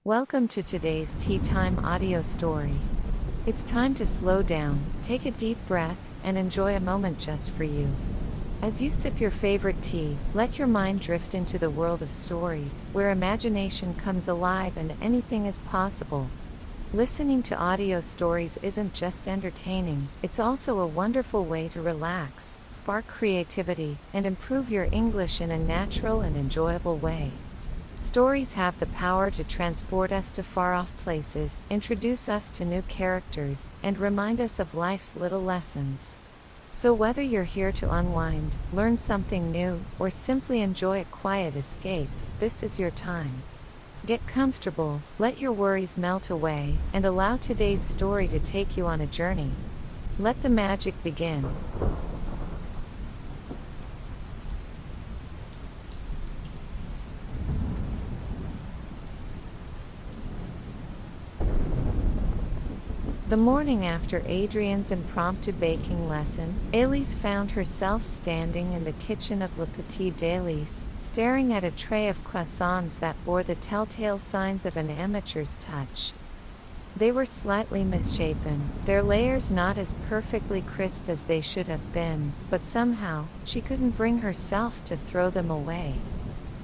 Welcome to today's Tea Time audio story. It's time to slow down, take a deep breath, and enjoy a moment just for you. As you sip your favorite tea, let your mind drift into the world of stories, where imagination comes alive and anything is possible. Listening to audio stories isn't just entertaining, it's also a wonderful way to relax, spark creativity, and improve your English in a natural and enjoyable way. Stories have the power to transport us to far-off places, introduce us to new characters, and remind us of life's little lessons. So whether you're here to unwind, learn something new, or simply enjoy a quiet escape, this is your time. Get comfortable, let your worries melt away, and allow today's story to take you on a journey. Let the magic begin. The morning after Adrienne's impromptu baking lesson, Elise found herself standing in the kitchen of Le Petit Délice, staring at a tray of croissants that bore the telltale signs of an amateur's touch. They were slightly misshapen, their layers not as perfectly crisp as they should have been, but somehow, she couldn't bring herself to throw them away.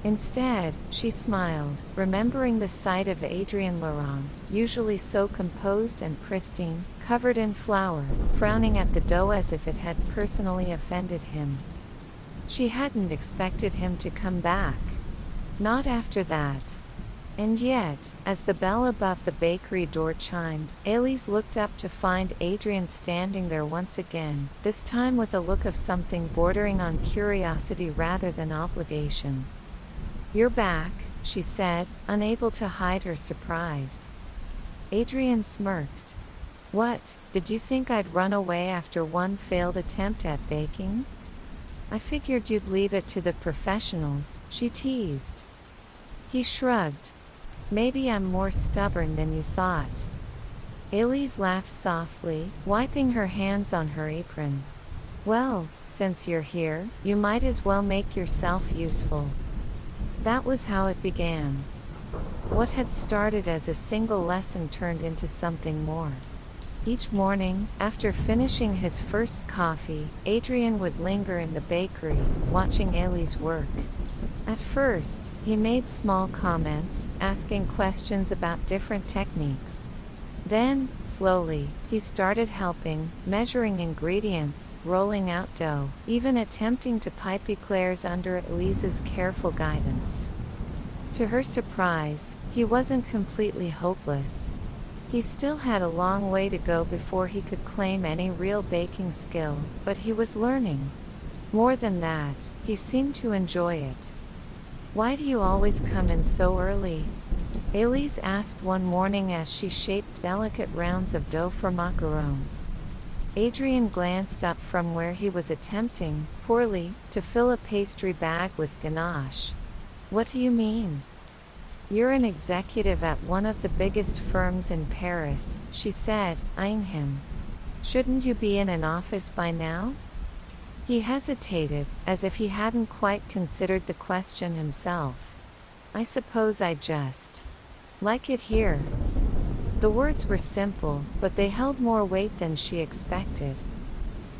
Instead, she smiled, remembering the sight of Adrien Laurent, usually so composed and pristine, covered in flour, frowning at the dough as if it had personally offended him. She hadn't expected him to come back. Not after that. And yet, as the bell above the bakery door chimed, Elise looked up to find Adrien standing there once again, this time with a look of something bordering on curiosity rather than obligation. "You're back," she said, unable to hide her surprise. Adrien smirked. "What, did you think I'd run away after one failed attempt at baking? I figured you'd leave it to the professionals," she teased. He shrugged. "Maybe I'm more stubborn than you thought." Elise laughed softly, wiping her hands on her apron. "Well, since you're here, you might as well make yourself useful." That was how it began. What had started as a single lesson turned into something more. Each morning, after finishing his first coffee, Adrien would linger in the bakery, watching Elise work. At first, he made small comments, asking questions about different techniques. Then, slowly, he started helping, measuring ingredients, rolling out dough, even attempting to pipe eclairs under Elise's careful guidance. To her surprise, he wasn't completely hopeless. He still had a long way to go before he could claim any real baking skill, but he was learning. More than that, he seemed to enjoy it. "Why do you always come in so early?" Elise asked one morning as she shaped delicate rounds of dough for macaron. Adrien glanced up from where he was attempting, poorly, to fill a pastry bag with ganache. "What do you mean?" "You're an executive at one of the biggest firms in Paris," she said, eyeing him. "Shouldn't you be in an office by now?" He hesitated, as if he hadn't quite considered the question himself. "I suppose I just like it here." The words were simple, but they held more weight than she expected.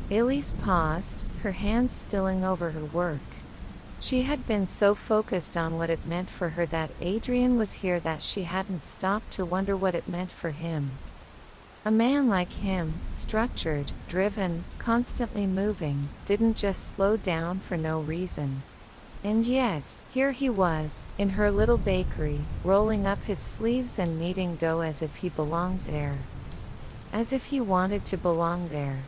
Elise paused, her hands stilling over her work. She had been so focused on what it meant for her that Adrien was here that she hadn't stopped to wonder what it meant for him. A man like him, structured, driven, constantly moving, didn't just slow down for no reason. And yet, here he was, in her little bakery, rolling up his sleeves and kneading dough as if he belonged there. As if he wanted to belong there.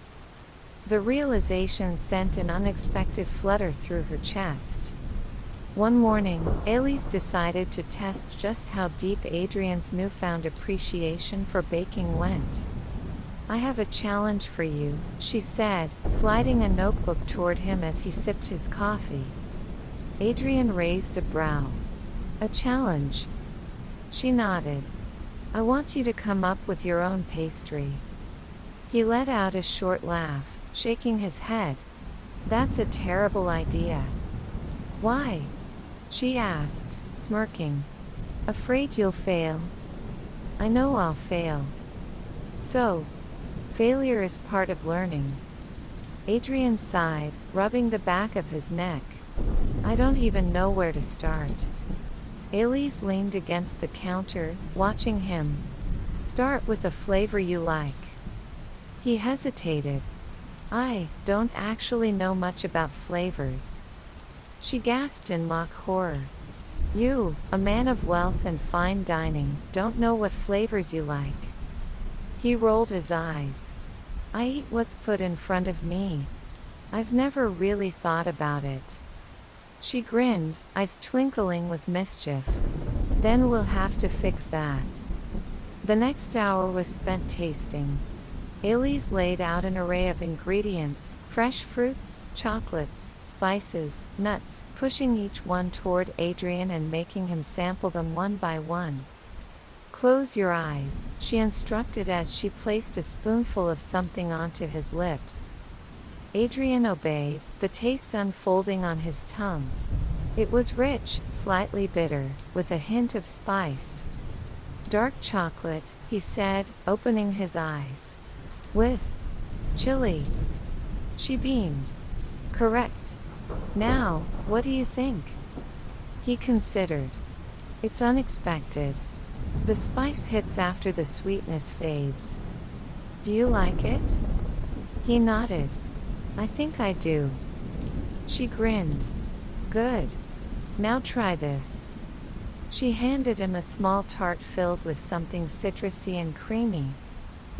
The realization sent an unexpected flutter through her chest. One morning, Elise decided to test just how deep Adrien's newfound appreciation for baking went. "I have a challenge for you," she said, sliding a notebook toward him as he sipped his coffee. Adrien raised a brow. "A challenge?" She nodded. "I want you to come up with your own pastry." He let out a short laugh, shaking his head. "That's a terrible idea." "Why?" she asked, smirking. "Afraid you'll fail." I know I'll fail. So, failure is part of learning. Adrian sighed, rubbing the back of his neck. I don't even know where to start. Elise leaned against the counter, watching him. Start with a flavor you like. He hesitated. I don't actually know much about flavors. She gasped in mock horror. You, a man of wealth and fine dining, don't know what flavors you like. He rolled his eyes. I eat what's put in front of me. I've never really thought about it. She grinned, eyes twinkling with mischief. Then we'll have to fix that. The next hour was spent tasting. Elise laid out an array of ingredients, fresh fruits, chocolates, spices, nuts, pushing each one toward Adrian and making him sample them one by one. Close your eyes, she instructed as she placed a spoonful of something onto his lips. Adrian obeyed, the taste unfolding on his tongue. It was rich, slightly bitter, with a hint of spice. Dark chocolate, he said, opening his eyes. With chili. She beamed. Correct. Now, what do you think? He considered. It's unexpected. The spice hits after the sweetness fades. Do you like it? He nodded. I think I do. She grinned. Good. Now try this. She handed him a small tart filled with something citrusy and creamy.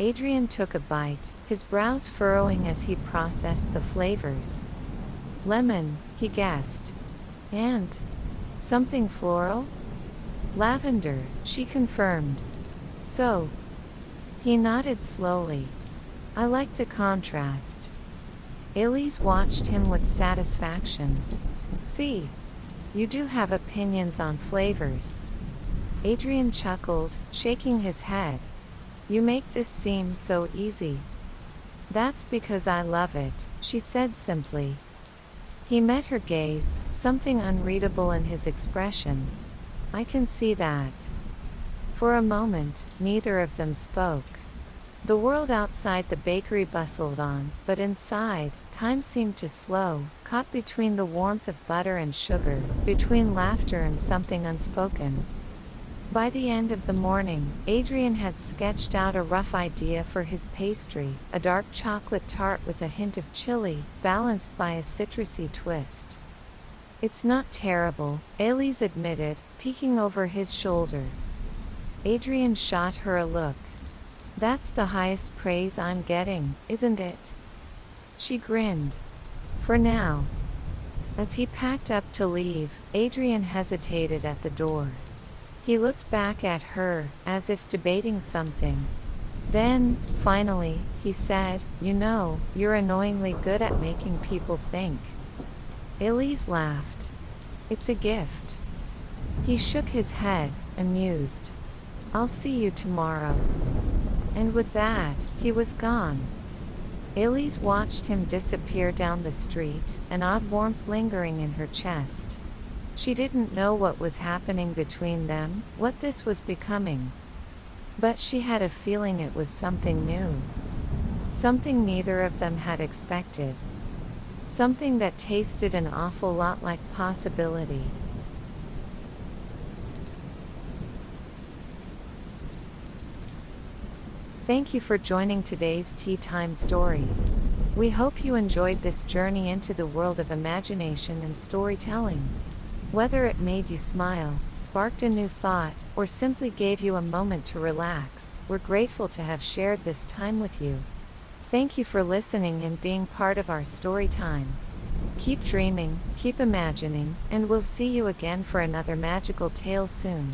Adrian took a bite, his brows furrowing as he processed the flavors. Lemon, he guessed. And something floral? Lavender, she confirmed. So? He nodded slowly. I like the contrast. Elise watched him with satisfaction. See, you do have opinions on flavors. Adrian chuckled, shaking his head. You make this seem so easy. That's because I love it, she said simply. He met her gaze, something unreadable in his expression. I can see that. For a moment, neither of them spoke. The world outside the bakery bustled on, but inside, time seemed to slow, caught between the warmth of butter and sugar, between laughter and something unspoken. By the end of the morning, Adrian had sketched out a rough idea for his pastry, a dark chocolate tart with a hint of chili, balanced by a citrusy twist. It's not terrible, Elise admitted, peeking over his shoulder. Adrian shot her a look. That's the highest praise I'm getting, isn't it? She grinned. For now. As he packed up to leave, Adrian hesitated at the door. He looked back at her, as if debating something. Then, finally, he said, You know, you're annoyingly good at making people think. Elise laughed. It's a gift. He shook his head, amused. I'll see you tomorrow. And with that, he was gone. Elise watched him disappear down the street, an odd warmth lingering in her chest. She didn't know what was happening between them, what this was becoming. But she had a feeling it was something new. Something neither of them had expected. Something that tasted an awful lot like possibility. Thank you for joining today's Tea Time story. We hope you enjoyed this journey into the world of imagination and storytelling. Whether it made you smile, sparked a new thought, or simply gave you a moment to relax, we're grateful to have shared this time with you. Thank you for listening and being part of our story time. Keep dreaming, keep imagining, and we'll see you again for another magical tale soon.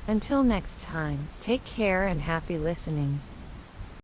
Until next time, take care and happy listening.